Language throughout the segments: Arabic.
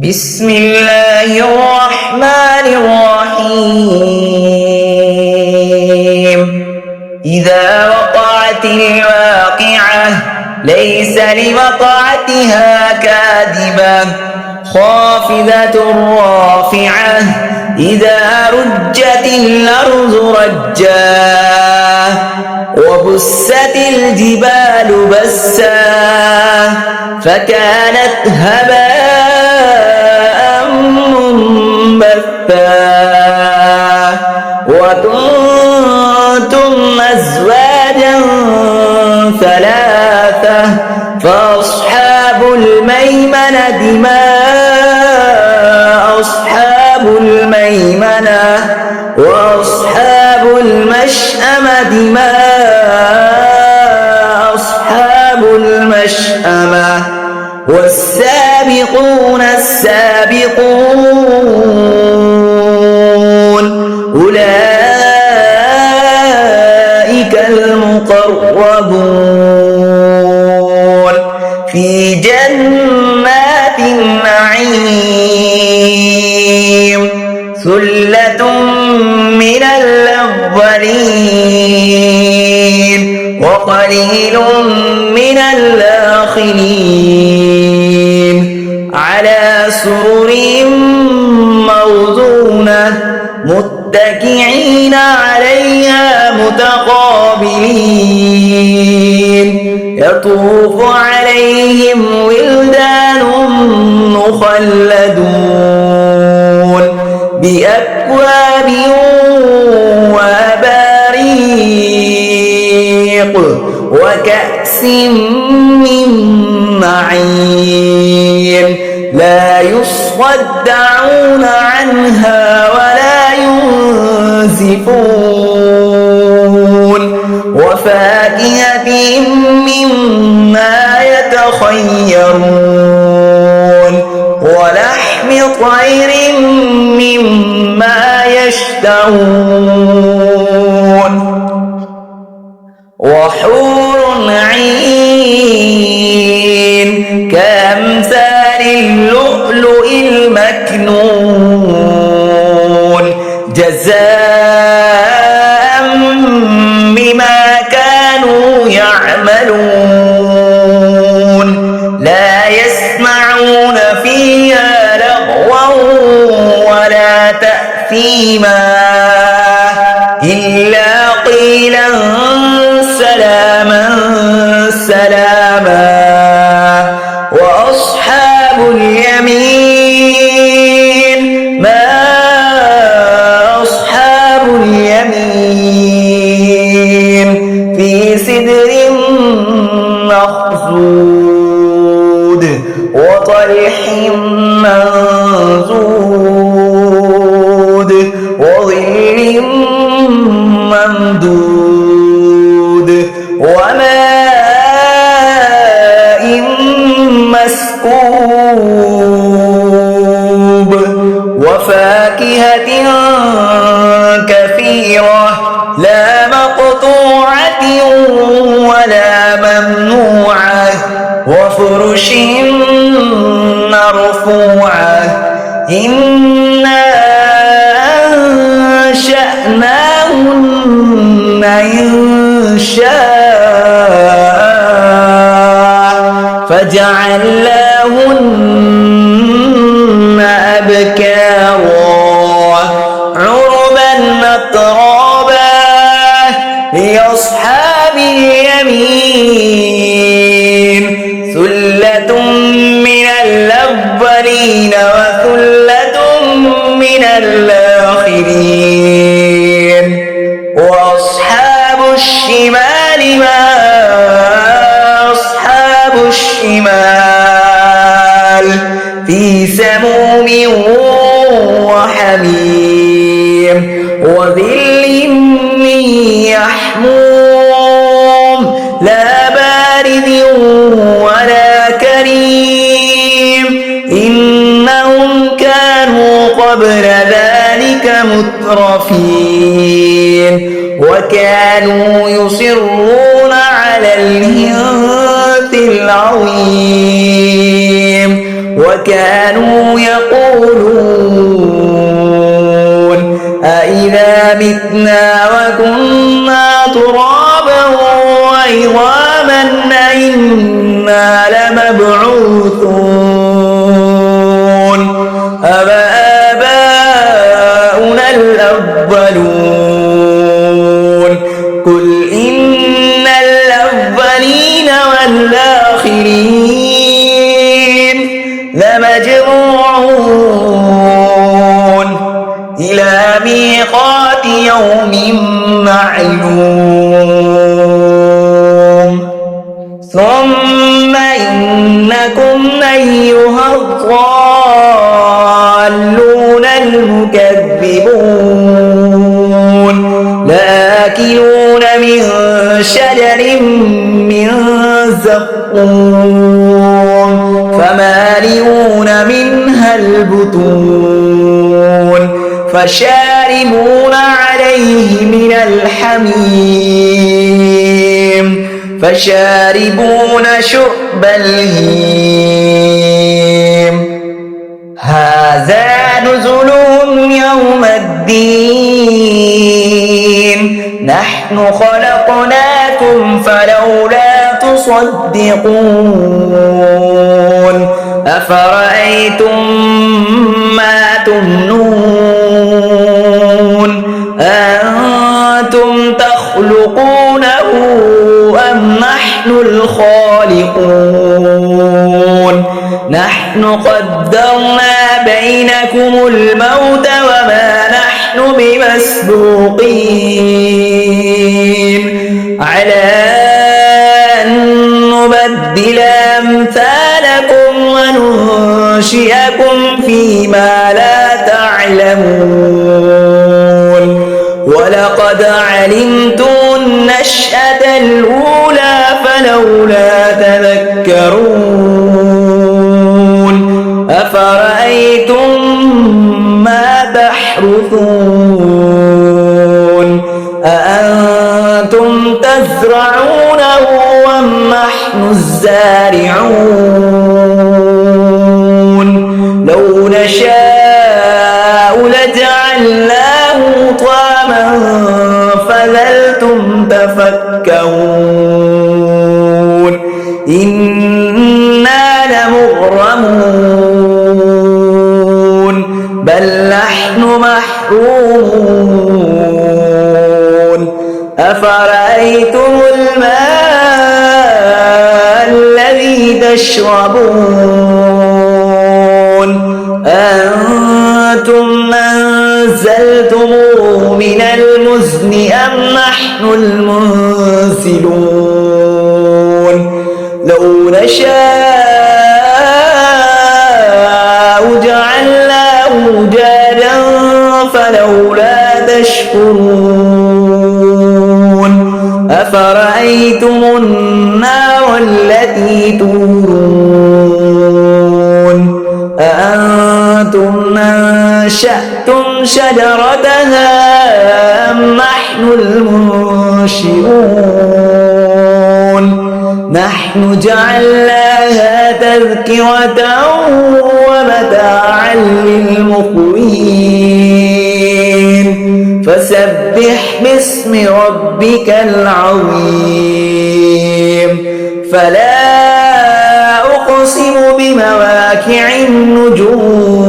بسم الله الرحمن الرحيم إذا وقعت الواقعة ليس لوقعتها كاذبة خافضة رافعة إذا رجت الأرض رجا وبست الجبال بسا فكانت هباء منبثا وكنتم أزواجا ثلاثة فأصحاب الميمنة ما أصحاب الميمنة وأصحاب المشأمة ما أصحاب المشأمة والسابقون السابقون أولئك المقربون في جنات النعيم ثلة من الأولين وقليل من الآخرين على سرر موضونة متكئين عليها متقابلين يطوف عليهم ولدان مخلدون بأكواب وأباريق وكأس من معين لا يصدعون عنها ولا ينزفون وفاكهة مما يتخيرون ولحم طير مما يشتهون وحور عين كأمثال اللؤلؤ المكنون جزاء بما كانوا يعملون لا يسمعون فيها لغوا ولا تأثيما إلا قيلا سلاما سلاما وأصحاب اليمين ما أصحاب اليمين في سدر مخضود وطلح منضود وظل ممدود وماء مسكوب وفاكهة كثيرة لا مقطوعة ولا ممنوعة وفرش مرفوعة إنا أنشأناهن إنشاء فجعلناهن أبكارا عربا أترابا لأصحاب اليمين ثلة من الأولين وثلة من الآخرين وأصحاب الشمال ما أصحاب الشمال في سموم وحميم وظل من يحموم لا بارد ولا كريم إنهم كانوا قبل ذلك مترفين وكانوا يصرون على الهنث العظيم وكانوا يقولون أإذا متنا وكنا ترابا وعظاما أإنا لمبعوثون أَوَآبَاؤُنَا الْأَوَّلُونَ قُلْ إِنَّ الْأَوَّلِينَ وَالْآخِرِينَ لَمَجْمُوعُونَ إِلَى مِيقَاتِ يَوْمٍ مَّعْلُومٍ ثُمَّ إِنَّكُمْ أَيُّهَا الضَّالُّونَ المكذبون لآكلون من شجر من زقوم فمالئون منها البطون فشاربون عليه من الحميم فشاربون شرب الهيم هذا نزلهم يوم الدين نحن خلقناكم فلولا تصدقون أفرأيتم ما تمنون أنتم تخلقونه أم نحن الخالقون نحن قدرنا بينكم الموت وما نحن بمسبوقين على أن نبدل أمثالكم وننشئكم فيما لا تعلمون ولقد علمتم النشأة الأولى فلولا تذكرون أفرأيتم ما تحرثون أأنتم تزرعونه أم نحن الزارعون لو نشاء لجعلناه طعاما فظلتم تفكهون إنا لمغرمون بل نحن محرومون أفرأيتم الماء الذي تشربون أنتم أنزلتموه من المزن أم نحن المنزلون لو نشاء جعلناه أجاجا فلولا تشكرون أفرأيتم النار التي تورون أأنتم أنشأتم شجرتها أم نحن المنشئون نحن جعلناها تذكرة ومتاعا للمقوين فسبح باسم ربك العظيم فلا أقسم بمواقع النجوم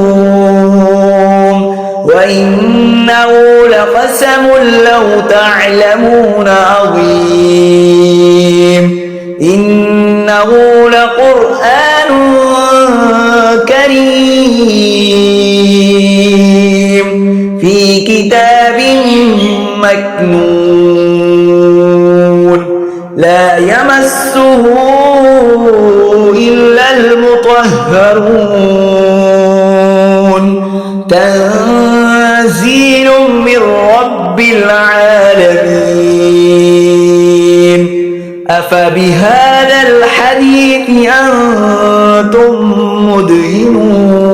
وإنه لقسم لو تعلمون عظيم إنه لقرآن كريم في كتاب مكنون لا يمسه إلا المطهرون تنزيل من رب العالمين أفبهذا الحديث أنتم مدهنون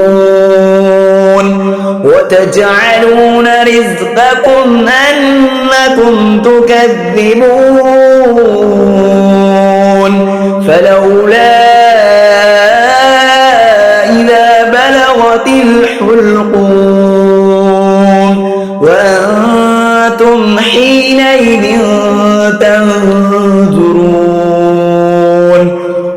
وتجعلون رزقكم أنكم تكذبون فلولا إذا بلغت الحلقوم وأنتم حينئذ تنظرون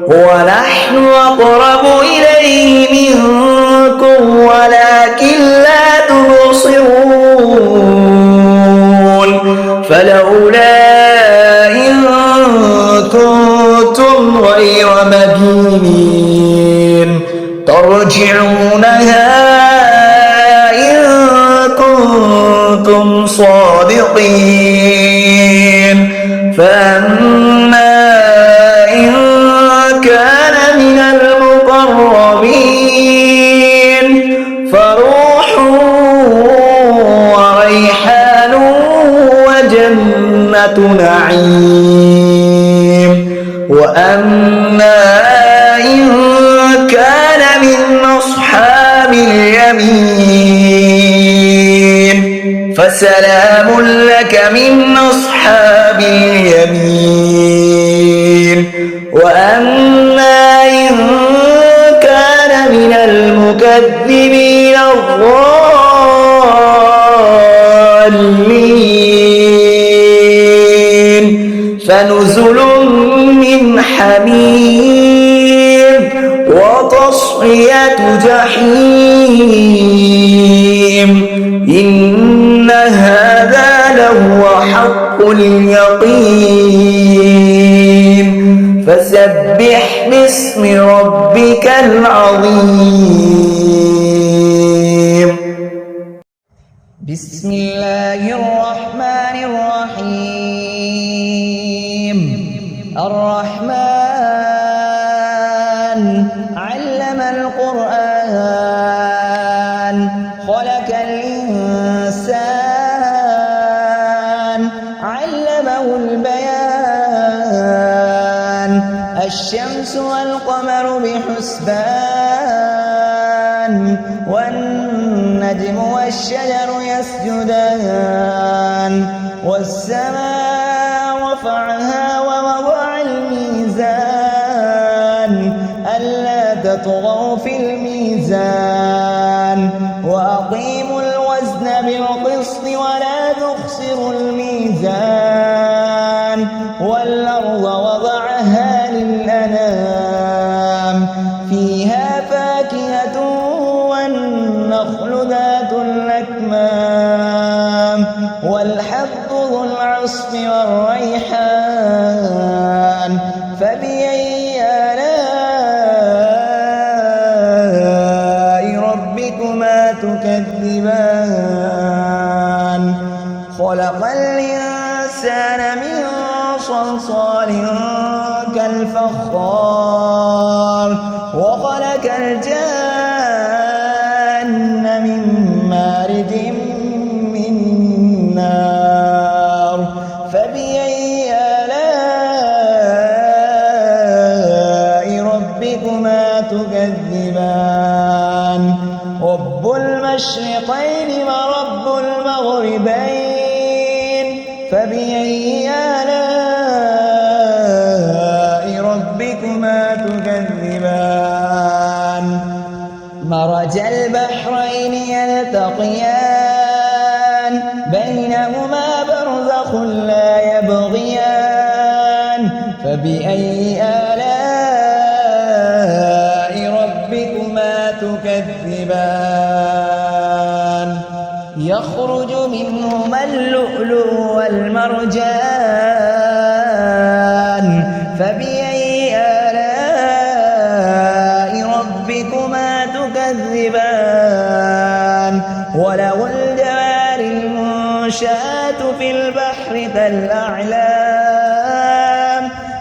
ونحن أقرب إليه منكم ولكن لا تبصرون فلولا إن كنتم غير مدينين ترجعونها إن كنتم صادقين فأما إن كان من المقربين فروح وريحان وجنة نعيم وأما إن كان من أصحاب اليمين فسلام لك من أصحاب اليمين وأما إن كان من المكذبين الضالين فنزل من حميم وتصفية جحيم إن هذا لهو حق اليقين فسبح باسم ربك العظيم. بسم الله الرحمن الرحيم. الرحمن علم القرآن خلق الإنسان علمه البيان الشمس والقمر بحسبان والنجم والشجر يسجدان والسماء رفعها ووضع الميزان ألا تطغوا في الميزان وأقيموا الوزن بالقسط ولا تخسروا الميزان والأرض وضعها للأنام فيها فاكهة والنخل ذات الأكمام والحب ذو العصف والريحان فبأي آلاء ربكما تكذبان خلق الإنسان من صلصال كالفخار وخلق الجان من مارج من نار فبأي آلاء ربكما تكذبان رب المشرقين ورب المغربين فبأي آلاء ربكما تكذبان مرج البحرين يلتقيان بينهما برزخ لا يبغيان فبأي آلاء ربكما تكذبان يخرج منهما اللؤلؤ والمرجان فبأي آلاء ربكما تكذبان وله الجوار المنشآت في البحر كالأعلام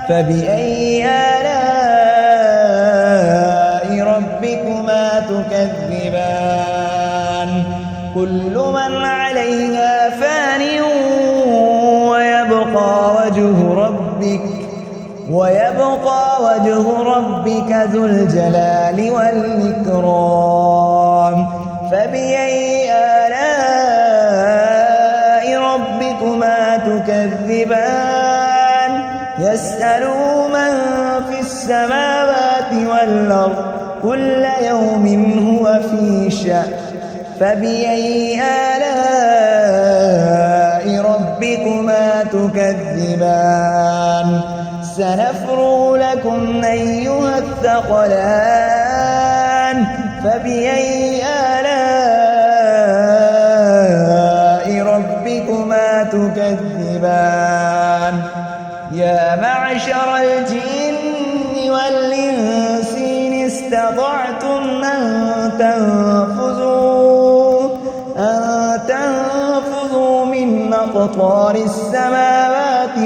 فبأي آلاء ربكما تكذبان كل من عليها فان ويبقى وجه ربك ذو الجلال والإكرام فبأي آلاء ربكما تكذبان يسأله من في السماوات والأرض كل يوم هو في شأن فبأي آلاء ربكما تكذبان سنفرغ لكم أيها الثقلان فبأي آلاء ربكما تكذبان يا معشر الجن والإنس إن استطعتم أن تنفذوا من أقطار السماوات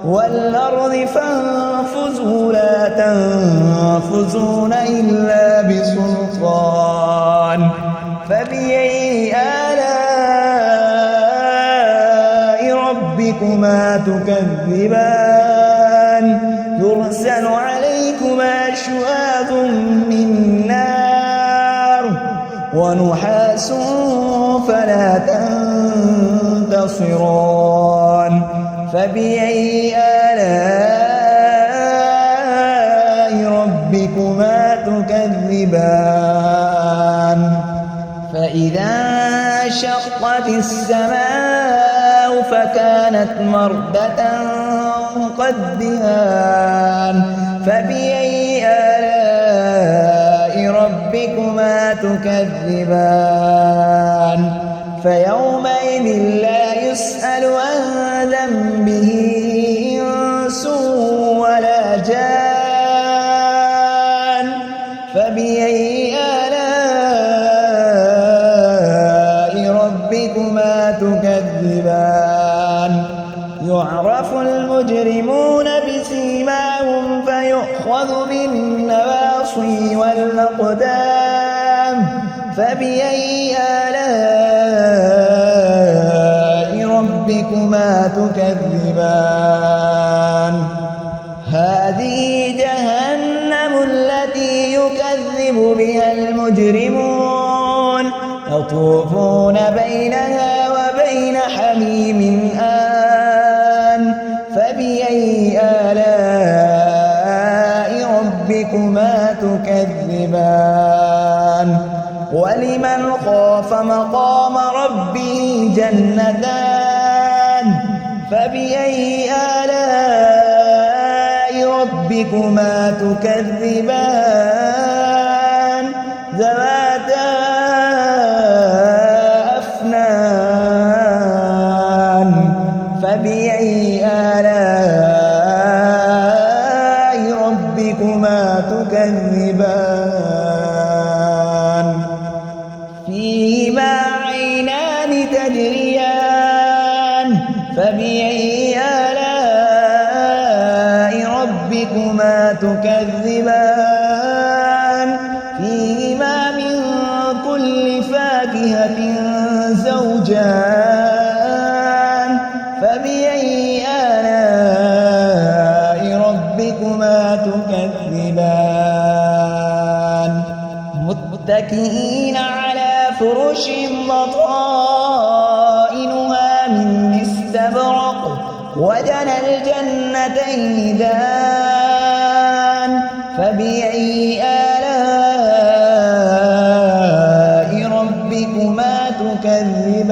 والأرض فانفذوا لا تنفذون إلا بسلطان فبأي آلاء ربكما تكذبان يرسل عليكما شواظ من نار ونحاس فلا تنتصران فبأي آلاء ربكما تكذبان فإذا انشقت السماء فكانت مردة كالدهان فبأي آلاء ربكما تكذبان فيومئذ لا يسأل عن ذنبه إنس ولا جان فبأي آلاء ربكما تكذبان يعرف المجرمون بسيماهم فيؤخذ بالنواصي والأقدام فبأي آلاء ربكما تكذبان هذه جهنم التي يكذب بها المجرمون يطوفون بينها وبين حميم آن فبأي آلاء ربكما تكذبان ولمن خاف مقام ربه جنتان فبأي آلاء ربكما تكذبان ذواتا أفنان فبأي آلاء ربكما تكذبان فيهما عينان تجريان فبأي آلاء ربكما تكذبان فيهما من كل فاكهة زوجان فبأي آلاء ربكما تكذبان متكئين على فرش بطائنها من استبرق وجنى الجنتين دان فبأي آلاء ربكما تكذبان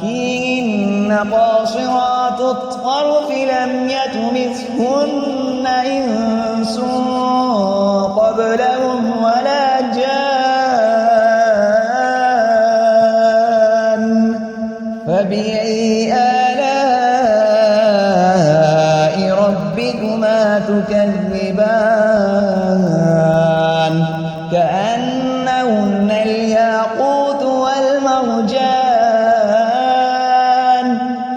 فيهن قاصرات الطرف لم يطمثهن إنس قبلهم ولا جان فبأي آلاء ربكما تكذبان كأنهن الياقوت والمرجان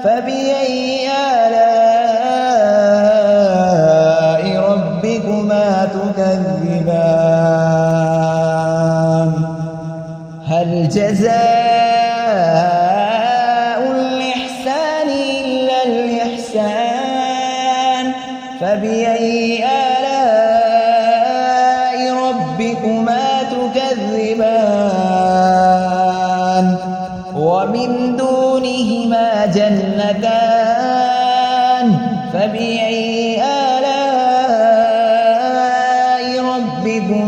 فبأي آلاء ربكما تكذبان هل جزاء الإحسان إلا الإحسان فبأي آلاء ربكما تكذبان ومن دونهما جنتان فبأي آلاء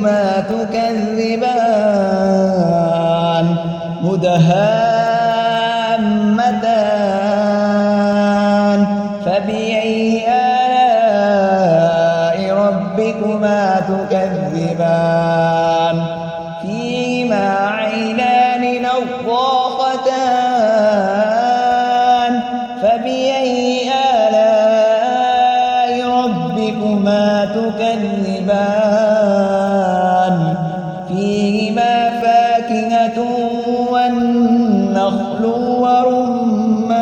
ربكما تكذبان مدهامتان فبأي آلاء ربكما تكذبان فيهما عينان نضاختان فبأي آلاء ربكما تكذبان فيهما فاكهة والنخل ورمان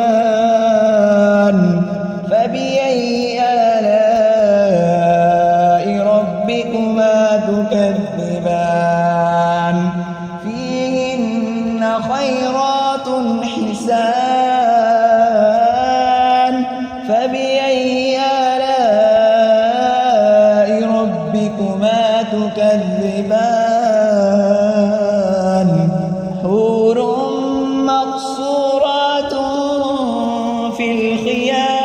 فبأي آلاء ربكما تكذبان فيهن خيرات حسان فبأي آلاء ربكما تكذبان حور مقصورات في الخيام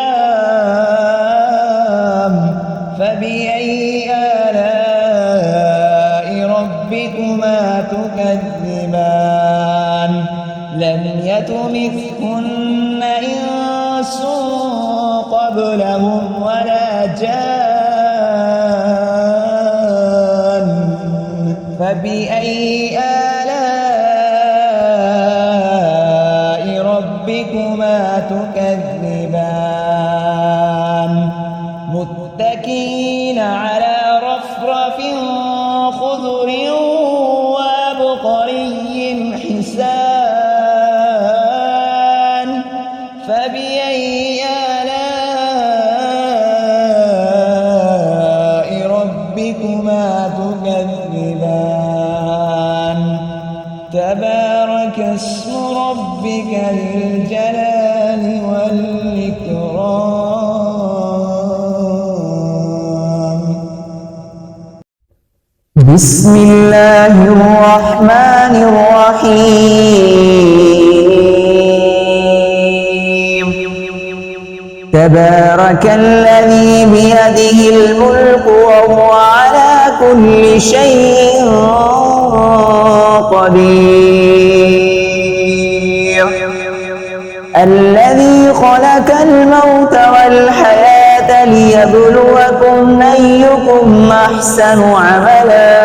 فبأي آلاء ربكما تكذبان لم يطمثهن إنس قبلهم ولا جان فبأي آلاء ربكما تكذبان متكئين على رفرف خضر وعبقري حسان فبأي آلاء ربكما تكذبان تبارك اسم ربك ذي الجلال والإكرام. بسم الله الرحمن الرحيم تبارك الذي بيده الملك وهو على كل شيء قدير الذي خلق الموت والحياة ليبلوكم أيكم أحسن عملا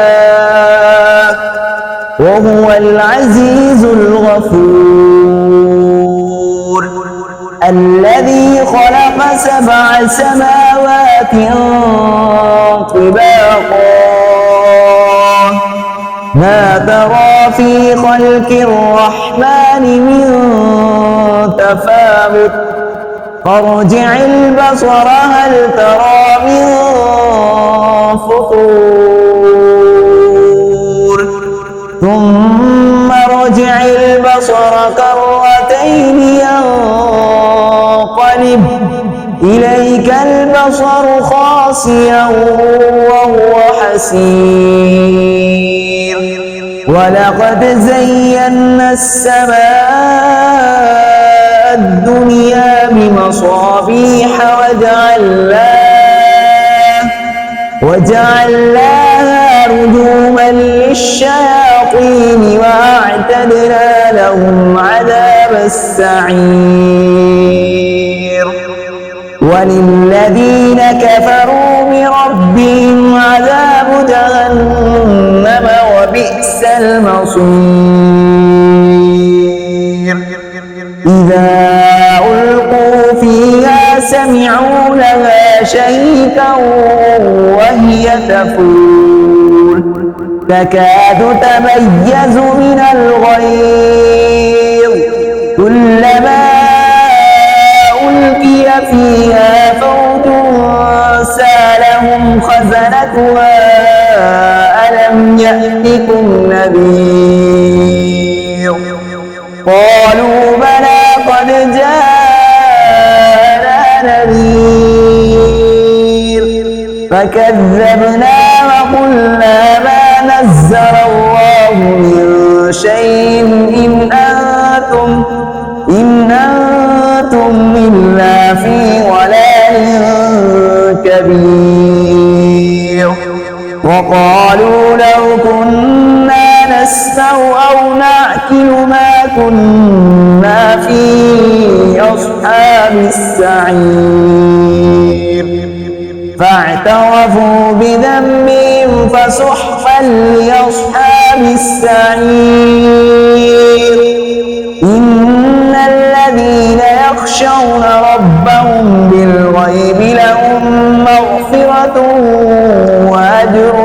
وهو العزيز الغفور الذي خلق 7 سماوات طباقا ما ترى في خلق الرحمن من تفاوت فارجع البصر هل ترى من فطور ثم ارجع البصر كرتين ينقلب إليك البصر خاسئا وهو حسير ولقد زينا السماء الدنيا بمصابيح وجعلناها رجوما للشياطين وأعتدنا لهم عذاب السعير وللذين كفروا بربهم عذاب جهنم وبئس المصير إذا ألقوا فيها سمعوا لها شهيقا وهي تفور تكاد تميز من الغيظ كلما ألقي فيها فوج سألهم خزنتها ألم يأتكم نذير قالوا بلى قد جاءنا نذير فكذبنا وقلنا ما نزل الله من شيء إن أنتم إلا في ضلال كبير وقالوا لو نأكل ما كنا في أصحاب السعير فاعترفوا بذنبهم فسحقا لأصحاب السعير إن الذين يخشون ربهم بالغيب لهم مغفرة وأجر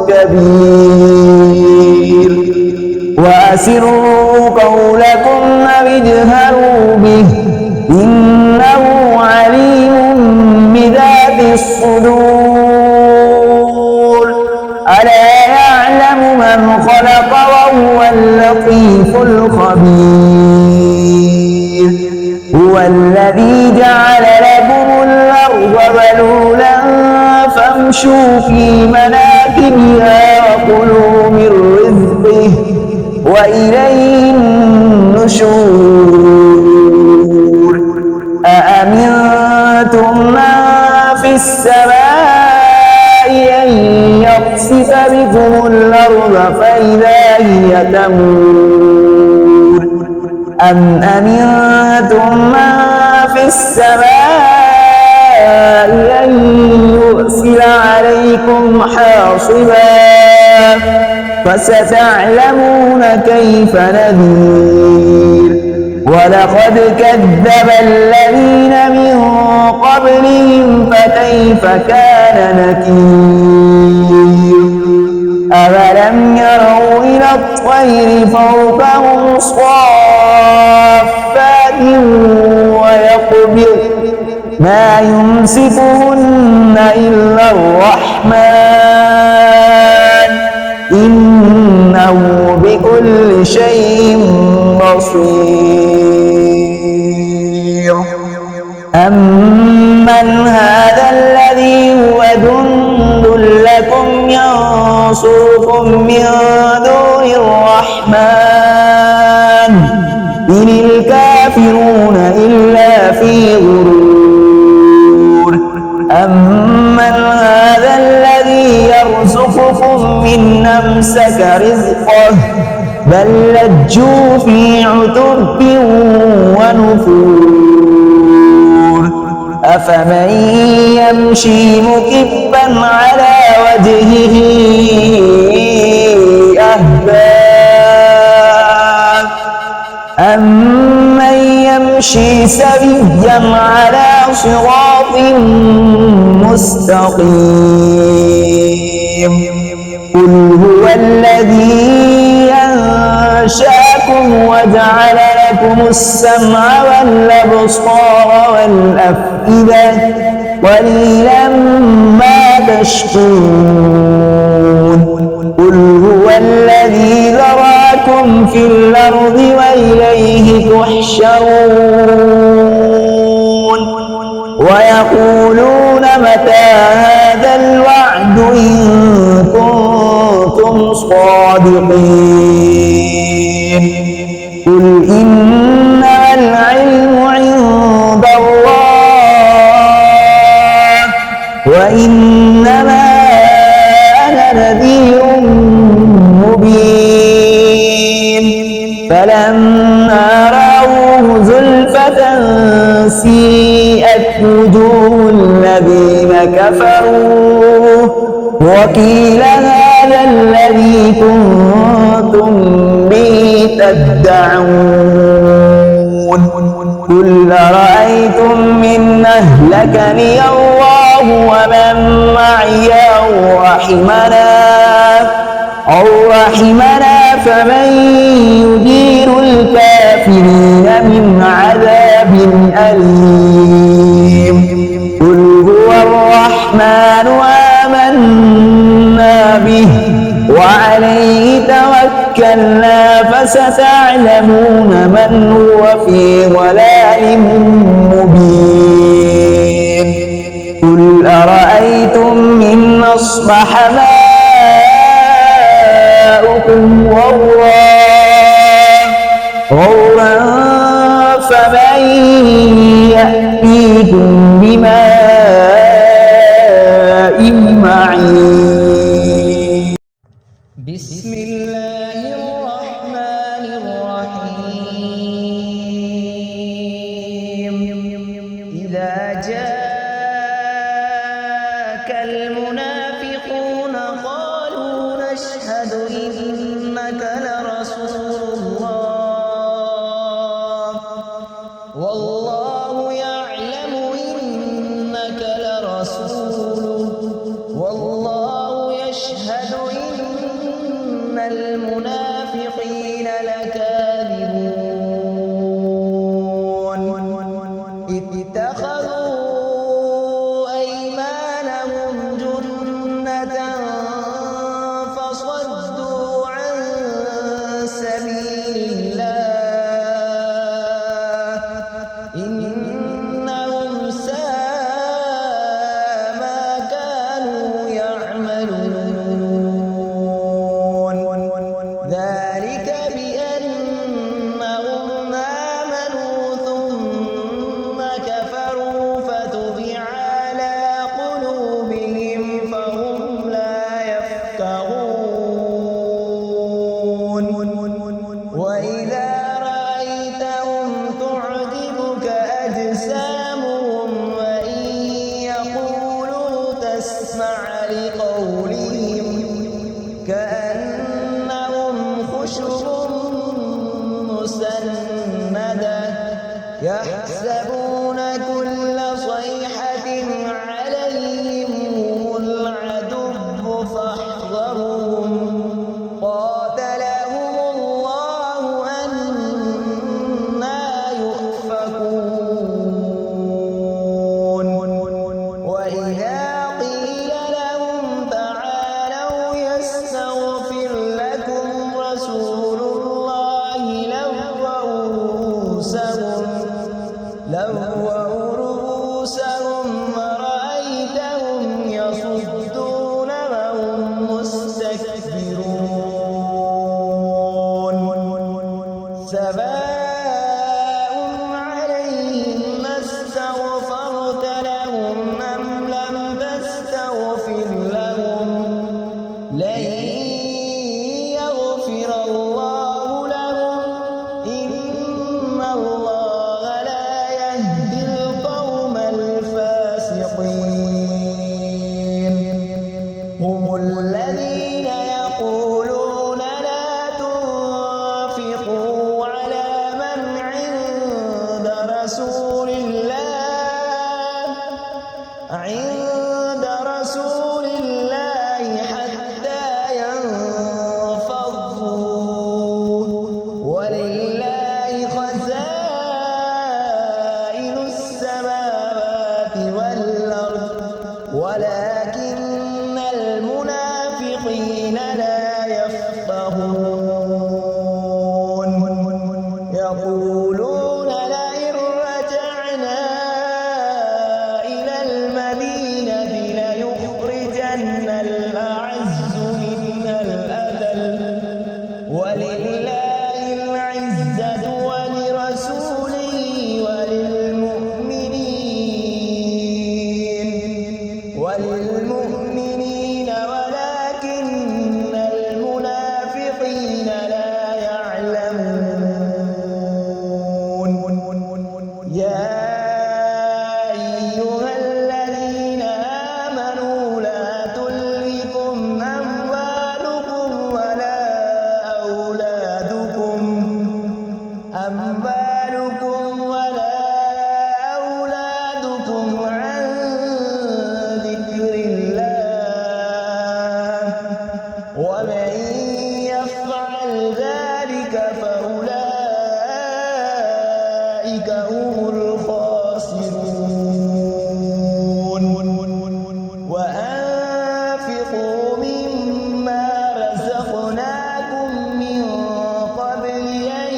كبير وأسروا قولكم أو اجهروا به إنه عليم بذات الصدور ألا يعلم من خلق وهو اللطيف الخبير هو الذي جعل لكم الأرض ذلولا فامشوا في مناكبها وكلوا من رزقه وإليه النشور أأمنتم من في السماء أن يخسف بكم الأرض فإذا هي تمور أم أمنتم من في السماء أن يرسل عليكم حاصبا فستعلمون كيف نذير ولقد كذب الذين من قبلهم فكيف كان نكير أولم يروا إلى الطير فوقهم صافات ويقبض ما يمسكهن إلا الرحمن إنه بكل شيء بصير أمن هذا الذي هو جند لكم ينصركم من دون الرحمن إن الكافرون إلا في غرور أمن هذا الذي يرزقكم إن أمسك رزقه بل لجوا في عتب ونفور أفمن يمشي مكبا على وجهه أهدى أمن يمشي سويا على صراط مستقيم قل هو الذي أنشأكم وجعل لكم السمع والأبصار والأفئدة قليلا ما تشكرون قل هو الذي ذراكم في الأرض وإليه تحشرون ويقولون متى هذا الوعد إن كنتم صادقين قل إنما العلم عند الله وإنما أنا نذير مبين فلما رأوه زلفة سيئت وجوه الذين كفروا وقيل هذا الذي كنتم به تدعون قل رأيتم من أهلكني الله ومن معي أو رحمنا فمن يجير الكافرين من عذاب أليم قل هو الرحمن آمنا به وعليه توكلنا فستعلمون من هو في ضلال مبين قل أرأيتم إن أصبح ماؤكم غورا فمن يأتيكم بماء معين بسم الله الرحمن إنك لرسول الله والله يعلم إنك لرسوله والله يشهد إن المنافقين لكاذبون اتخذوا أيمانهم جنة فصدوا عن سبيل الله إنهم ساء ما كانوا يعملون ذلك بأنهم آمنوا ثم كفروا فتبع على قلوبهم فهم لا يفقهون وإذا رأيتهم تعجبك أجسامهم وإن يقولوا تسمع لقولهم كأنهم خشب مسندة يحسبون كل صيحة عليهم هم العدو فاحذرهم قاتلهم الله أنى يؤفكون وإذا قيل لهم تعالوا يستغفر لكم رسول الله لووا رؤوسهم ورأيتهم يصدون وهم مستكبرون سواء عليهم استغفرت لهم أم لم تستغفر لهم لن يغفر الله لهم إن الله لا يهدي القوم الفاسقين هم الذين يقولون لا تنفقوا على من عند رسول الله حتى ينفضوا ولله خزائن السماوات والأرض ولكن المنافقين لا يفقهون يقولون لئن رجعنا إلى المدينة ليخرجن الأعز منها الأذل ولله العزة ولرسوله وللمؤمنين ولكن المنافقين لا يعلمون يا أيها الذين آمنوا لا تلهكم أموالكم ولا أولادكم عن ذكر الله ومن يفعل ذلك فأولئك هم الخاسرون وأنفقوا مما رزقناكم من قبل أن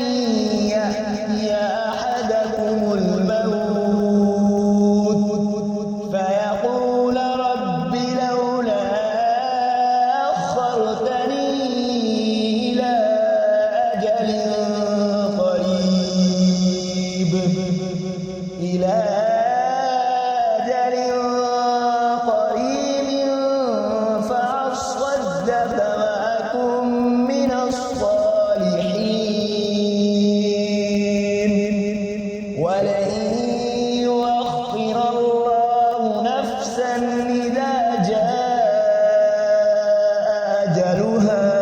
يأتي أحدكم الموت فيقول رب لولا أخرتني إلى أجل قريب فأصدق وأكن من الصالحين ولن يؤخر الله نفسا إذا جاء أجلها